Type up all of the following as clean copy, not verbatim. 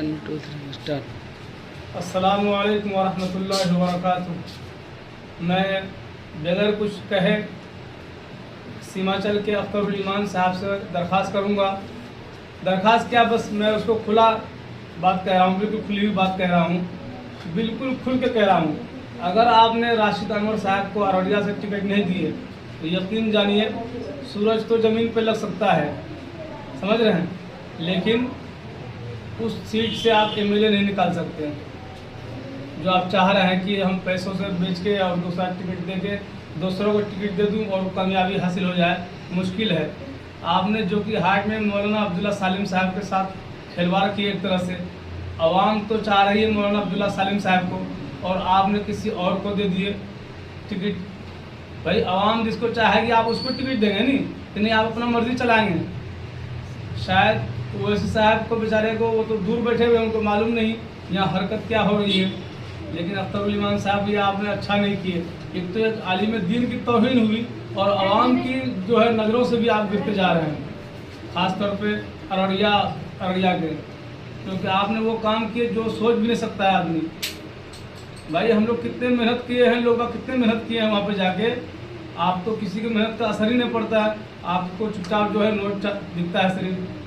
1 2 3 start. अस्सलामु अलैकुम वरहमतुल्लाहि वबरकातुहू। मैं बगैर कुछ कहे सीमांचल के अख्तरुल ईमान साहब से दरख्वास्त करूंगा। दरख्वास्त क्या, बस मैं उसको खुला बात कह रहा हूँ, बिल्कुल खुली हुई बात कह रहा हूँ, बिल्कुल खुल के कह रहा हूँ। अगर आपने राशिद अनवर साहब को अररिया से टिकट नहीं दिए तो यकीन जानिए सूरज तो ज़मीन पे लग सकता है, समझ रहे हैं, लेकिन उस सीट से आप एमएलए नहीं निकाल सकते। जो आप चाह रहे हैं कि हम पैसों से बेच के और दूसरा टिकट दे के दूसरों को टिकट दे दूं और कामयाबी हासिल हो जाए, मुश्किल है। आपने जो कि हाट में मौलाना अब्दुल्ला सालिम साहब के साथ खिलवाड़ किए, एक तरह से आवाम तो चाह रही है मौलाना अब्दुल्ला सालिम साहब को और आपने किसी और को दे दिए टिकट। भाई आवाम जिसको चाहेगी आप उसको टिकट देंगे नहीं कि नहीं, आप अपना मर्जी चलाएंगे। शायद ओवैसी साहब को बेचारे को, वो तो दूर बैठे हुए, उनको मालूम नहीं यहाँ हरकत क्या हो रही है, लेकिन अख्तरुल ईमान साहब ये आपने अच्छा नहीं किए। एक तो एक आलिम दीन की तौहीन हुई और आवाम की जो है नज़रों से भी आप गिरते जा रहे हैं, ख़ास तौर पे अररिया के, क्योंकि आपने वो काम किए जो सोच भी नहीं सकता है आदमी। भाई हम लोग कितने मेहनत किए हैं, लोग कितने मेहनत किए हैं वहाँ पे जाके, आप तो किसी की मेहनत का असर ही नहीं पड़ता है, आपको चुपचाप जो है नोट दिखता है सिर्फ।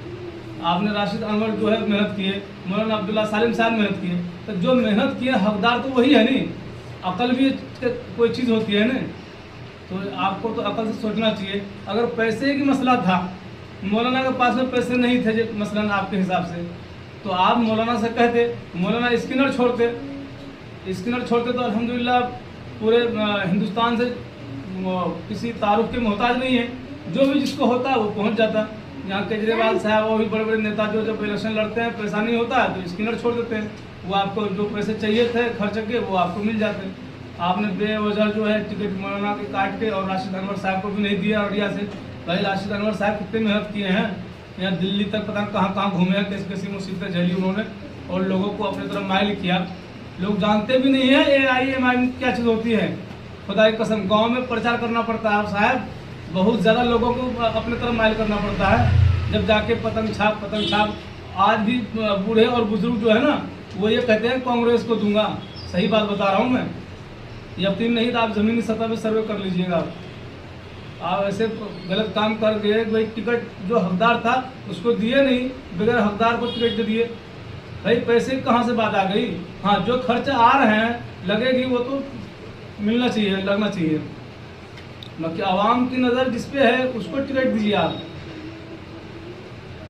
आपने राशिद अनवर जो है मेहनत किए, मौलाना अब्दुल्ला सालिम साहब मेहनत किए, तो जो मेहनत किए हकदार तो वही है नहीं। अकल भी कोई चीज़ होती है ना, तो आपको तो अकल से सोचना चाहिए। अगर पैसे की मसला था, मौलाना के पास में पैसे नहीं थे मसलन आपके हिसाब से, तो आप मौलाना से कहते, मौलाना स्कैनर छोड़ते तो अल्हम्दुलिल्लाह पूरे हिंदुस्तान से किसी तारुफ के मोहताज नहीं है, जो भी जिसको होता है वो पहुंच जाता। यहाँ केजरीवाल साहब और भी बड़े बड़े नेता जो जब इलेक्शन लड़ते हैं, परेशानी होता है तो स्कैनर छोड़ देते हैं, वो आपको जो पैसे चाहिए थे खर्च के वो आपको मिल जाते। आपने बेवजह जो है टिकट मौलाना के काट के और राशिद अनवर साहब को भी नहीं दिया अररिया से। भाई राशिद अनवर साहब कितने मेहनत किए हैं, यहाँ दिल्ली तक पता कहाँ घूमे हैं, कैसी कैसी मुसीबतें झेली उन्होंने और लोगों को अपनी तरफ माइल किया। लोग जानते भी नहीं है AIMI क्या चीज़ होती है, खुदा की कसम। गाँव में प्रचार करना पड़ता है साहब, बहुत ज़्यादा लोगों को अपने तरफ माइल करना पड़ता है, जब जाके पतंग छाप। आज भी बूढ़े और बुजुर्ग जो है ना, वो ये कहते हैं कांग्रेस को दूंगा। सही बात बता रहा हूँ मैं, यकीन नहीं तो आप ज़मीनी सतह पे सर्वे कर लीजिएगा। आप ऐसे गलत काम कर गए, भाई टिकट जो हकदार था उसको दिए नहीं, बगैर हकदार को टिकट दे दिए। भाई पैसे कहाँ से बात आ गई। हाँ, जो खर्चे आ रहे हैं लगेगी वो तो मिलना चाहिए, लगना चाहिए। बाकी आवाम की नज़र जिस पे है उसको टिकट दीजिए आप।